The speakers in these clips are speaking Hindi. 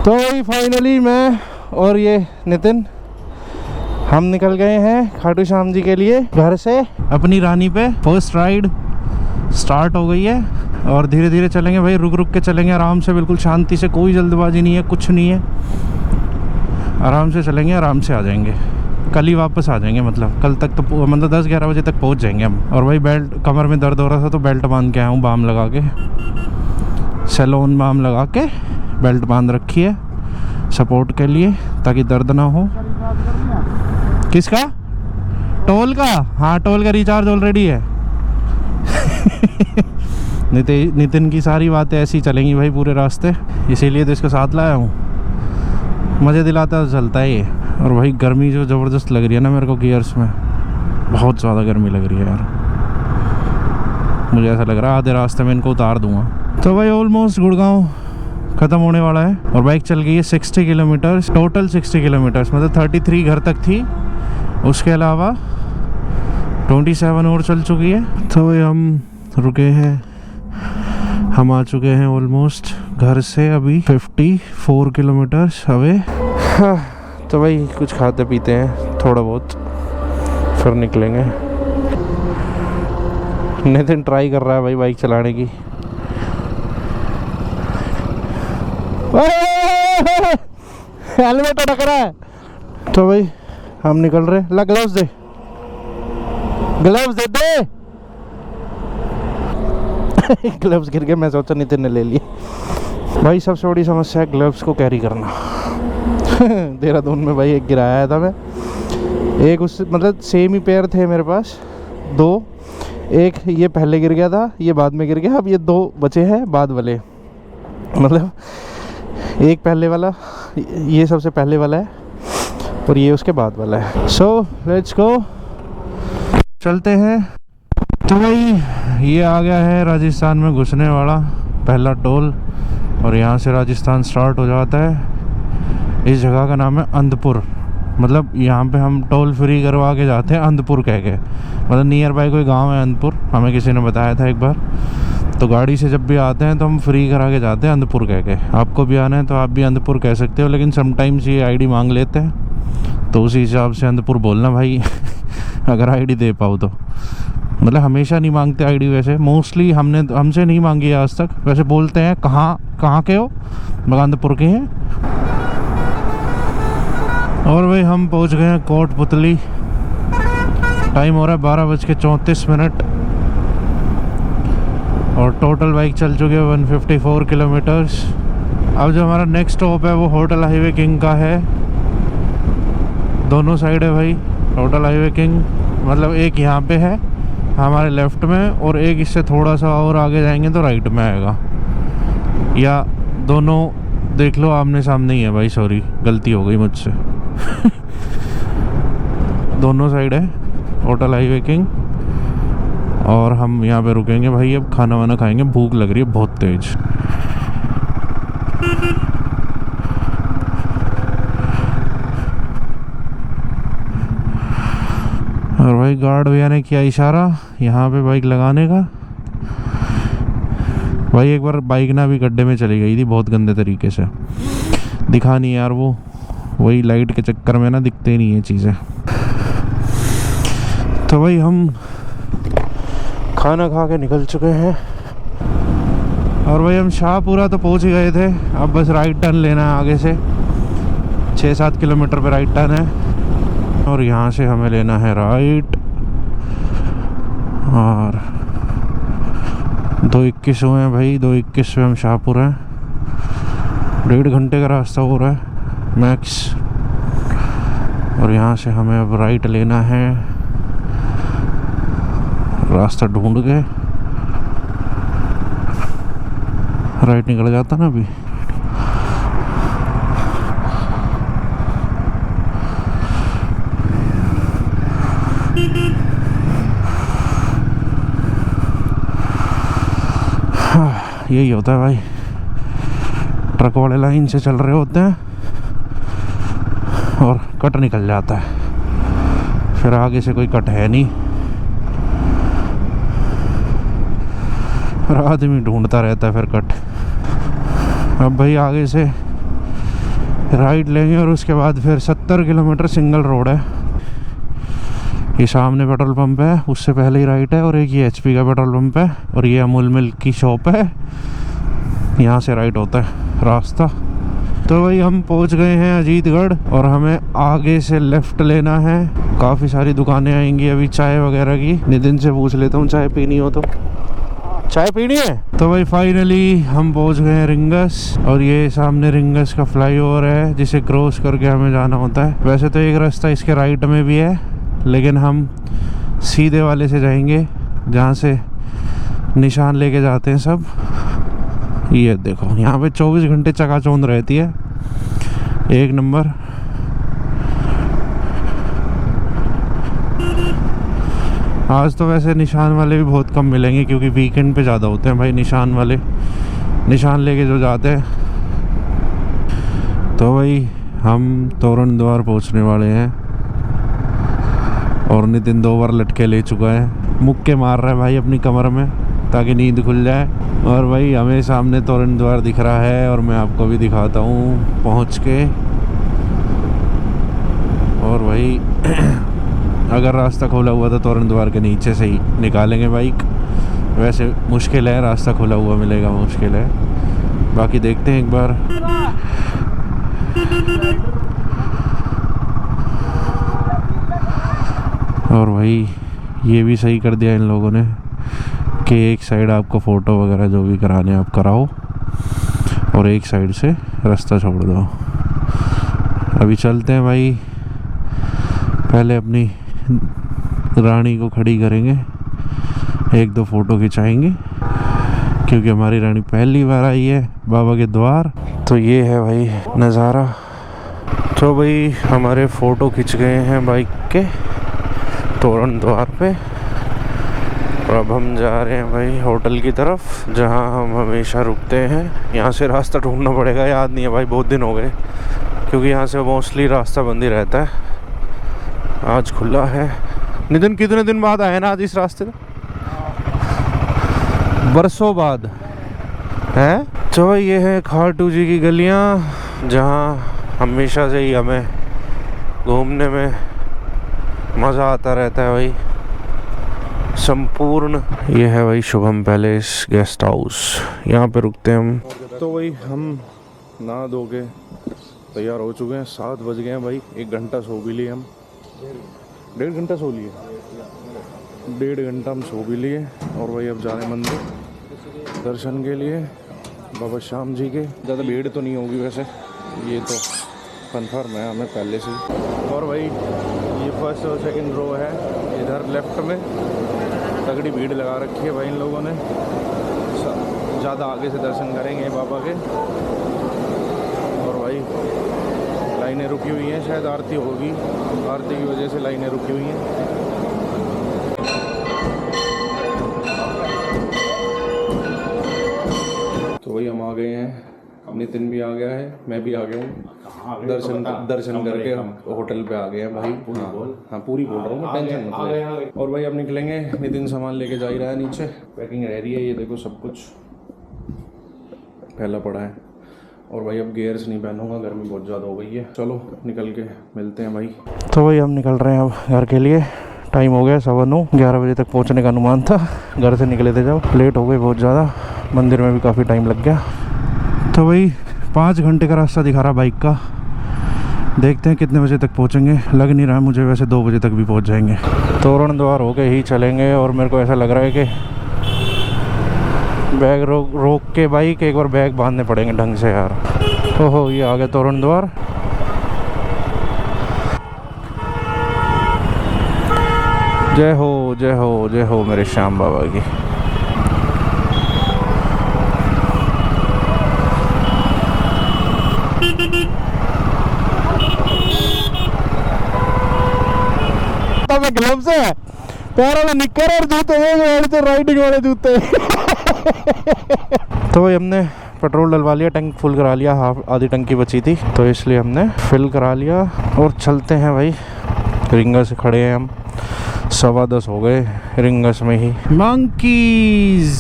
तो फाइनली मैं और ये नितिन हम निकल गए हैं खाटू श्याम जी के लिए घर से। अपनी रानी पे फर्स्ट राइड स्टार्ट हो गई है और धीरे धीरे चलेंगे भाई, रुक रुक के चलेंगे आराम से, बिल्कुल शांति से, कोई जल्दबाजी नहीं है, कुछ नहीं है, आराम से चलेंगे, आराम से आ जाएंगे। कल ही वापस आ जाएंगे, मतलब कल तक तो मतलब 10-11 बजे तक पहुंच जाएंगे हम। और भाई बेल्ट, कमर में दर्द हो रहा था तो बेल्ट बांध के आया हूँ, बाम लगा के, सैलोन बाम लगा के बेल्ट बांध रखी है सपोर्ट के लिए ताकि दर्द ना हो। किसका? टोल का? हाँ, टोल का रिचार्ज ऑलरेडी है। नितिन की सारी बातें ऐसी चलेंगी भाई पूरे रास्ते, इसीलिए तो इसको साथ लाया हूँ, मज़े दिलाता तो चलता है ये। और भाई गर्मी जो ज़बरदस्त लग रही है ना मेरे को गियर्स में, बहुत ज़्यादा गर्मी लग रही है यार। मुझे ऐसा लग रहा है आधे रास्ते में इनको उतार दूंगा। तो भाई ऑलमोस्ट गुड़गांव ख़त्म होने वाला है और बाइक चल गई है 60 किलोमीटर, टोटल 60 किलोमीटर, मतलब 33 घर तक थी, उसके अलावा 27 और चल चुकी है। तो भाई हम रुके हैं, हम आ चुके हैं ऑलमोस्ट घर से अभी 54 किलोमीटर अवे। तो भाई कुछ खाते पीते हैं थोड़ा बहुत, फिर निकलेंगे। नितिन ट्राई कर रहा है भाई बाइक चलाने की। हेलमेट अटक रहा है। तो भाई हम निकल रहे। ला ग्लव्स दे, ग्लव्स दे दे। ग्लव्स गिर गए, मैं सोचा नितिन ने ले लिए। भाई सबसे बड़ी समस्या है ग्लव्स को कैरी करना। देहरादून में भाई एक गिराया था मैं, एक उस मतलब सेम ही पेयर थे मेरे पास, दो, एक ये पहले गिर गया था, ये बाद में गिर गया, अब ये दो बचे हैं बाद वाले, मतलब एक पहले वाला, ये सबसे पहले वाला है और ये उसके बाद वाला है। सो लेट्स गो, चलते हैं। तो भाई ये आ गया है राजस्थान में घुसने वाला पहला टोल और यहाँ से राजस्थान स्टार्ट हो जाता है। इस जगह का नाम है अंधपुर, मतलब यहाँ पे हम टोल फ्री करवा के जाते हैं अंधपुर कह के, मतलब नियर बाय कोई गांव है अंधपुर, हमें किसी ने बताया था एक बार। तो गाड़ी से जब भी आते हैं तो हम फ्री करा के जाते हैं अंधपुर कह के। आपको भी आना है तो आप भी अंधपुर कह सकते हो, लेकिन समटाइम्स ये आईडी मांग लेते हैं, तो उसी हिसाब से अंधपुर बोलना भाई। अगर आईडी दे पाओ तो, मतलब हमेशा नहीं मांगते आईडी, वैसे मोस्टली हमसे नहीं मांगी है आज तक। वैसे बोलते हैं कहाँ के हो, मगर अंधपुर के हैं। और भाई हम पहुंच गए हैं कोटपुतली, टाइम हो रहा है 12:34 और टोटल बाइक चल चुकी है 154 किलोमीटर्स। अब जो हमारा नेक्स्ट स्टॉप है वो होटल हाईवे किंग का है, दोनों साइड है भाई होटल हाईवे किंग, मतलब एक यहाँ पे है हमारे लेफ्ट में और एक इससे थोड़ा सा और आगे जाएंगे तो राइट में आएगा, या दोनों देख लो आमने सामने ही है भाई, सॉरी गलती हो गई मुझसे। दोनों साइड है होटल हाईवे किंग और हम यहाँ पे रुकेंगे भाई, अब खाना वाना खाएंगे, भूख लग रही है बहुत तेज। और भाई गार्ड भैया ने किया इशारा यहाँ पे बाइक लगाने का। भाई एक बार बाइक ना भी गड्ढे में चली गई थी बहुत गंदे तरीके से, दिखा नहीं यार, वो वही लाइट के चक्कर में ना दिखते नहीं है चीज़ें। तो भाई हम खाना खा के निकल चुके हैं और भाई हम शाहपुरा तो पहुंच ही गए थे, अब बस राइट टर्न लेना है आगे से, 6-7 किलोमीटर पे राइट टर्न है और यहाँ से हमें लेना है राइट। और 2:21 हुए हैं भाई, 2:21 पे हम शाहपुर हैं, 1.5 घंटे का रास्ता हो रहा है मैक्स। और यहाँ से हमें अब राइट लेना है, रास्ता ढूंढ के राइट निकल जाता ना अभी। यही होता है भाई, ट्रक वाले लाइन से चल रहे होते हैं और कट निकल जाता है, फिर आगे से कोई कट है नहीं और आदमी ढूंढता रहता है फिर कट। अब भाई आगे से राइट लेंगे और उसके बाद फिर 70 किलोमीटर सिंगल रोड है। ये सामने पेट्रोल पंप है, उससे पहले ही राइट है, और एक ये HP का पेट्रोल पंप है, और ये अमूल मिल्क की शॉप है। यहाँ से राइट होता है रास्ता। तो भाई हम पहुँच गए हैं अजीतगढ़, और हमें आगे से लेफ़्ट लेना है। काफ़ी सारी दुकानें आएंगी अभी चाय वगैरह की। नितिन से पूछ लेता हूँ चाय पीनी हो तो। चाय पीनी है? तो भाई फाइनली हम पहुंच गए हैं रिंगस, और ये सामने रिंगस का फ्लाईओवर है जिसे क्रॉस करके हमें जाना होता है। वैसे तो एक रास्ता इसके राइट में भी है, लेकिन हम सीधे वाले से जाएंगे जहाँ से निशान लेके जाते हैं सब। ये देखो यहाँ पे 24 घंटे चकाचौंध रहती है, एक नंबर। आज तो वैसे निशान वाले भी बहुत कम मिलेंगे, क्योंकि वीकेंड पे ज़्यादा होते हैं भाई निशान वाले, निशान लेके जो जाते हैं। तो भाई हम तोरण द्वार पहुंचने वाले हैं, और नितिन 2 बार लटके ले चुका है। मुक्के मार रहा है भाई अपनी कमर में ताकि नींद खुल जाए। और भाई हमें सामने तोरण द्वार दिख रहा है, और मैं आपको भी दिखाता हूँ पहुँच के। और भाई अगर रास्ता खोला हुआ तो तोरण द्वार के नीचे से ही निकालेंगे बाइक। वैसे मुश्किल है, रास्ता खोला हुआ मिलेगा मुश्किल है। बाकी देखते हैं एक बार। और भाई ये भी सही कर दिया इन लोगों ने कि एक साइड आपको फ़ोटो वगैरह जो भी कराने आप कराओ, और एक साइड से रास्ता छोड़ दो। अभी चलते हैं भाई, पहले अपनी रानी को खड़ी करेंगे, 1-2 फ़ोटो खिंचाएंगे, क्योंकि हमारी रानी पहली बार आई है बाबा के द्वार। तो ये है भाई नज़ारा। तो भाई हमारे फ़ोटो खिंच गए हैं बाइक के तोरण द्वार पे, और अब हम जा रहे हैं भाई होटल की तरफ जहां हम हमेशा रुकते हैं। यहाँ से रास्ता ढूंढना पड़ेगा, याद नहीं है भाई, बहुत दिन हो गए, क्योंकि यहाँ से मोस्टली रास्ता बंद ही रहता है। आज खुला है। नितिन कितने दिन बाद आए ना आज इस रास्ते से? बरसों बाद है। तो ये है खाटू जी की गलियाँ, जहाँ हमेशा से ही हमें घूमने में मज़ा आता रहता है भाई। संपूर्ण ये है भाई शुभम पैलेस गेस्ट हाउस, यहाँ पे रुकते हैं हम। तो भाई हम नहा धो के तैयार हो चुके हैं, 7 बज गए हैं भाई। 1 घंटा सो भी लिए हम, 1.5 घंटा सो लिए, 1.5 घंटा हम सो भी लिए। और भाई अब जा रहे हैं मंदिर दर्शन के लिए बाबा श्याम जी के। ज़्यादा भीड़ तो नहीं होगी वैसे, ये तो कन्फर्म है हमें पहले से। और भाई ये फर्स्ट और सेकंड रो है, इधर लेफ्ट में तगड़ी भीड़ लगा रखी है भाई इन लोगों ने। ज़्यादा आगे से दर्शन करेंगे बाबा के। और भाई लाइनें रुकी हुई हैं, शायद आरती होगी, आरती की वजह से लाइनें रुकी हुई हैं। तो भाई हम आ गए हैं, नितिन भी आ गया है, मैं भी आ गया हूँ। दर्शन करके हम होटल पे आ गए हैं भाई। हाँ पूरी बोल रहा हूँ मैं, टेंशन मत ले। और भाई अब निकलेंगे, नितिन सामान लेके जा ही रहा है नीचे, पैकिंग रह रही है, ये देखो सब कुछ फैला पड़ा है। और भाई अब गियर्स नहीं पहनूंगा, गर्मी बहुत ज़्यादा हो गई है। चलो निकल के मिलते हैं भाई। तो भाई हम निकल रहे हैं अब घर के लिए। टाइम हो गया 9:15, 11 बजे तक पहुंचने का अनुमान था। घर से निकले थे जब, लेट हो गए बहुत ज़्यादा, मंदिर में भी काफ़ी टाइम लग गया। तो भाई 5 घंटे का रास्ता दिखा रहा बाइक का, देखते हैं कितने बजे तक पहुंचेंगे। लग नहीं रहा है मुझे, वैसे 2 बजे तक भी पहुंच जाएंगे। तोरण द्वार होके ही चलेंगे। और मेरे को ऐसा लग रहा है कि बैग रोक के बाइक एक बार बैग बांधने पड़ेंगे ढंग से यार। ओहो ये आ गया तोरण द्वार। जय हो जय हो जय हो मेरे श्याम बाबा की। ग्लव्स है, पैरों में निक्कर और जूते हैं, तो राइडिंग वाले जूते। तो भाई हमने पेट्रोल डलवा लिया, टैंक फुल करा लिया, आधी टंकी बची थी तो इसलिए हमने फिल करा लिया। और चलते हैं भाई, रिंगस खड़े हैं हम, 10:15 हो गए रिंगस में ही। मंकीज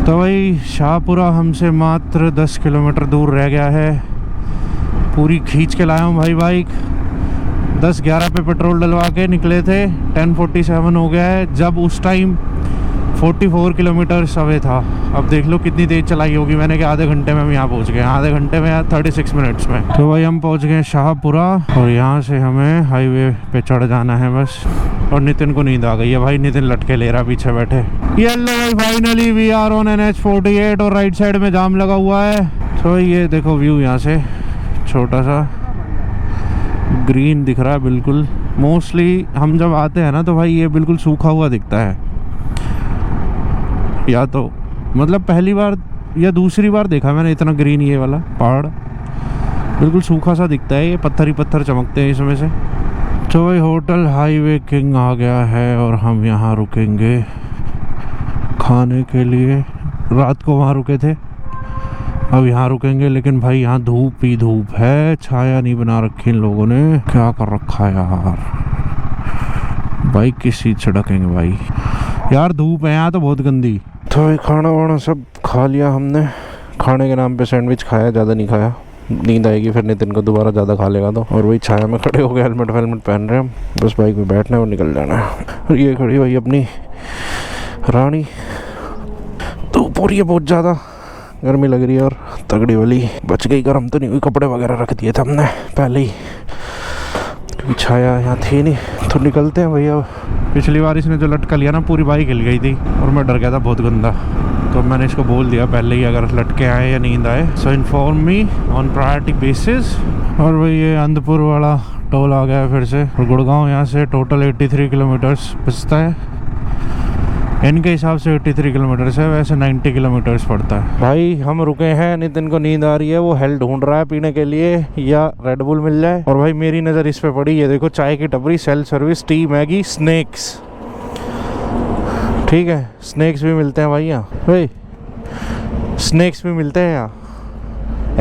तो भाई शाहपुरा हमसे मात्र 10 किलोमीटर दूर रह गया है। पूरी खींच के लाया हूँ भाई बाइक। 10:11 पे पेट्रोल डलवा के निकले थे, 10:47 हो गया है, जब उस टाइम 44 किलोमीटर अवे था। अब देख लो कितनी तेज़ चलाई होगी मैंने कि आधे घंटे में हम यहाँ पहुँच गए, आधे घंटे में या 36 मिनट्स में। तो भाई हम पहुँच गए शाहपुरा और यहाँ से हमें हाईवे पे चढ़ जाना है बस। और नितिन को नींद आ गई है भाई, नितिन लटके ले रहा पीछे बैठे। येलो भाई finally we are on NH48 और राइट साइड में जाम लगा हुआ है। तो ये देखो व्यू यहाँ से, छोटा सा ग्रीन दिख रहा है बिल्कुल। मोस्टली हम जब आते हैं ना तो भाई ये बिल्कुल सूखा हुआ दिखता है, या तो मतलब पहली बार या दूसरी बार देखा मैंने इतना ग्रीन ये वाला पहाड़। बिल्कुल सूखा सा दिखता है, ये पत्थर ही पत्थर चमकते हैं इसमें से। तो भाई होटल हाईवे किंग आ गया है और हम यहाँ रुकेंगे खाने के लिए। रात को वहाँ रुके थे, अब यहाँ रुकेंगे। लेकिन भाई यहाँ धूप ही धूप है, छाया नहीं बना रखी इन लोगों ने, क्या कर रखा है यार। बाइक किस चीज़ से ढकेंगे भाई, यार धूप है यहाँ तो बहुत गंदी। तो भाई खाना वाना सब खा लिया हमने। खाने के नाम पे सैंडविच खाया, ज़्यादा नहीं खाया, नींद आएगी फिर नितिन को दोबारा ज़्यादा खा लेगा तो। और वही छाया में खड़े हो गए, हेलमेट वेलमेट पहन रहे हैं हम, बस बाइक में बैठना है और निकल जाना है। और ये खड़ी भाई अपनी रानी। धूप हो रही है बहुत ज़्यादा, गर्मी लग रही है और तगड़ी वाली। बच गई गर्म तो नहीं हुई, कपड़े वगैरह रख दिए थे हमने पहले ही, क्योंकि छाया यहाँ थी नहीं। तो निकलते हैं भैया। पिछली बार इसने जो लटका लिया ना, पूरी बाइक हिल गई थी और मैं डर गया था बहुत गंदा। तो मैंने इसको बोल दिया पहले ही, अगर लटके आए या नींद आए so inform me on priority basis. और भाई ये अंधपुर वाला टोल आ गया है फिर से। और गुड़गांव यहाँ से टोटल 83 किलोमीटर्स बचता है। इनके हिसाब से 83 किलोमीटर्स है, वैसे 90 किलोमीटर्स पड़ता है। भाई हम रुके हैं, नितिन को नींद आ रही है, वो हेल ढूंढ रहा है पीने के लिए या रेड बुल मिल जाए। और भाई मेरी नज़र इस पे पड़ी, ये देखो चाय की टपरी, self service, T, Maggi, snacks. ठीक है, स्नैक्स भी मिलते हैं भाई यहाँ, भाई स्नैक्स भी मिलते हैं यहाँ,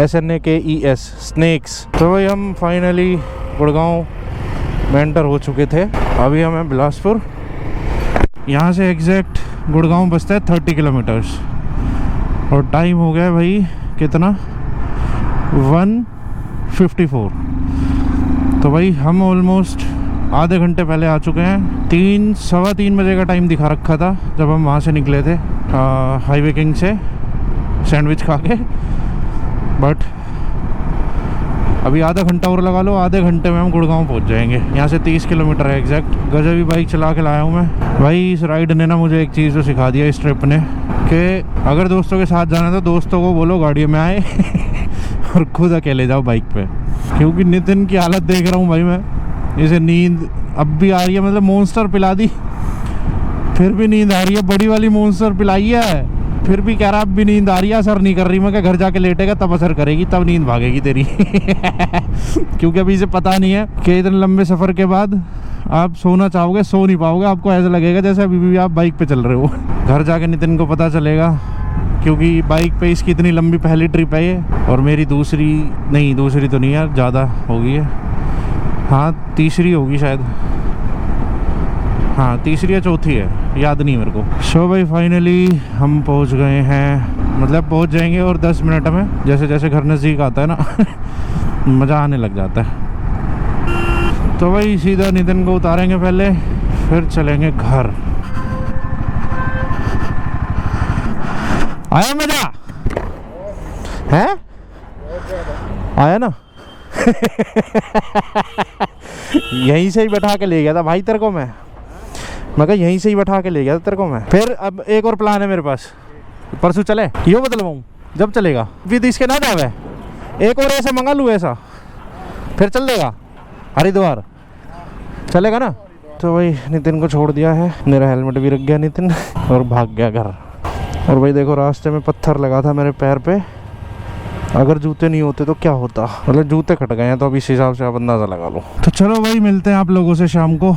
SNAKES स्नैक्स। तो भाई हम फाइनली गुड़गांव में एंटर हो चुके थे। अभी हमें बिलासपुर, यहाँ से एग्जैक्ट गुड़गांव बसता है 30 किलोमीटर्स। और टाइम हो गया भाई कितना, 1:54। तो भाई हम ऑलमोस्ट आधे घंटे पहले आ चुके हैं। 3, 3:15 बजे का टाइम दिखा रखा था जब हम वहाँ से निकले थे हाईवे किंग से सैंडविच खा के। बट अभी आधा घंटा और लगा लो, आधे घंटे में हम गुड़गांव पहुंच जाएंगे। यहाँ से 30 किलोमीटर है एग्जैक्ट। गजबी बाइक चला के लाया हूँ मैं भाई। इस राइड ने ना मुझे एक चीज़ तो सिखा दिया, इस ट्रिप ने, कि अगर दोस्तों के साथ जाना है तो दोस्तों को बोलो गाड़ी में आए और खुद अकेले जाओ बाइक पे। क्योंकि नितिन की हालत देख रहा हूँ भाई मैं, इसे नींद अब भी आ रही है। मतलब मॉन्स्टर पिला दी फिर भी नींद आ रही है, बड़ी वाली मॉन्स्टर पिलाई है फिर भी कह रहा अब भी नींद आ रही है, असर नहीं कर रही। मैं क्या, घर जाके लेटेगा तब असर करेगी, तब नींद भागेगी तेरी क्योंकि अभी इसे पता नहीं है कि इतने लंबे सफ़र के बाद आप सोना चाहोगे, सो नहीं पाओगे। आपको ऐसा लगेगा जैसे अभी भी आप बाइक पे चल रहे हो। घर जाके नितिन को पता चलेगा, क्योंकि बाइक पे इसकी इतनी लंबी पहली ट्रिप है ये, और मेरी दूसरी तो नहीं यार, ज़्यादा होगी है, हाँ तीसरी होगी शायद, हाँ तीसरी या चौथी है, याद नहीं मेरे को। सो भाई फाइनली हम पहुंच गए हैं, मतलब पहुंच जाएंगे और 10 मिनट में। जैसे जैसे घर नज़दीक आता है ना मज़ा आने लग जाता है। तो भाई सीधा नितिन को उतारेंगे पहले, फिर चलेंगे घर। आया मज़ा है, आया ना यहीं से ही बैठा के ले गया था भाई तेरे को मैं कहा यहीं से ही बैठा के ले गया था तेरे को मैं। फिर अब एक और प्लान है मेरे पास, परसों चले, यो बदलवाऊँ जब चलेगा, विद इसके ना जावे, एक और ऐसा मंगा लूँ ऐसा, फिर चल देगा हरिद्वार, चलेगा ना। तो भाई नितिन को छोड़ दिया है, मेरा हेलमेट भी रख गया नितिन और भाग गया घर। और भाई देखो रास्ते में पत्थर लगा था मेरे पैर पे, अगर जूते नहीं होते तो क्या होता, मतलब जूते कट गए हैं, तो अभी इस हिसाब से आप अंदाज़ा लगा लो। तो चलो भाई मिलते हैं आप लोगों से शाम को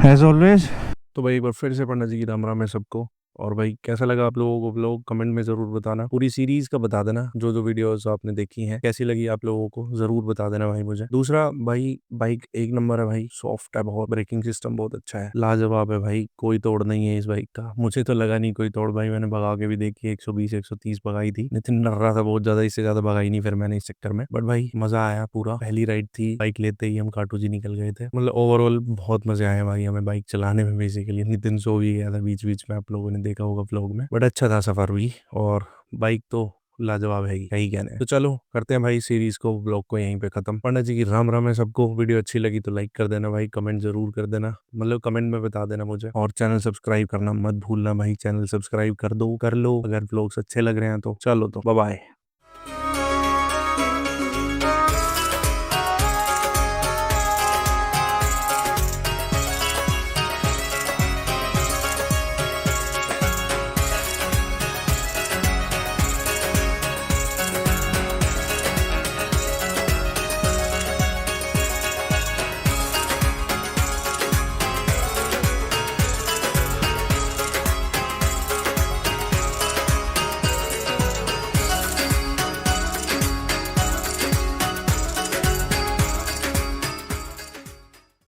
एज ऑलवेज। तो भाई एक बार फिर से पंडा जी की राम राम है सबको। और भाई कैसा लगा आप लोगों को व्लॉग कमेंट में जरूर बताना, पूरी सीरीज का बता देना, जो जो वीडियोस आपने देखी हैं कैसी लगी आप लोगों को जरूर बता देना भाई मुझे। दूसरा भाई, बाइक एक नंबर है भाई, सॉफ्ट है बहुत, ब्रेकिंग सिस्टम बहुत अच्छा है, लाजवाब है भाई, कोई तोड़ नहीं है इस बाइक का। मुझे तो लगा नहीं कोई तोड़ भाई, मैंने भगा के भी देखी, 120 130 भगाई थी, नितिन डर रहा था बहुत ज्यादा, इससे ज्यादा भगाई नहीं फिर मैंने इस चक्कर में। बट भाई मजा आया पूरा, पहली राइड थी, बाइक लेते ही हम काटू जी निकल गए थे। मतलब ओवरऑल बहुत मजे आए भाई हमें बाइक चलाने में। बेसिकली नितिन सो भी गया था बीच बीच में, आप लोगों ने देखा होगा व्लॉग में, बट अच्छा था सफर भी। और बाइक तो लाजवाब है ही, कहीं कहने। तो चलो करते हैं भाई सीरीज को, ब्लॉग को यहीं पे खत्म। पंडा जी की राम राम है सबको। वीडियो अच्छी लगी तो लाइक कर देना भाई, कमेंट जरूर कर देना, मतलब कमेंट में बता देना मुझे, और चैनल सब्सक्राइब करना मत भूलना भाई। चैनल सब्सक्राइब कर दो, कर लो अगर व्लॉग्स अच्छे लग रहे हैं तो। चलो तो बाय बाय।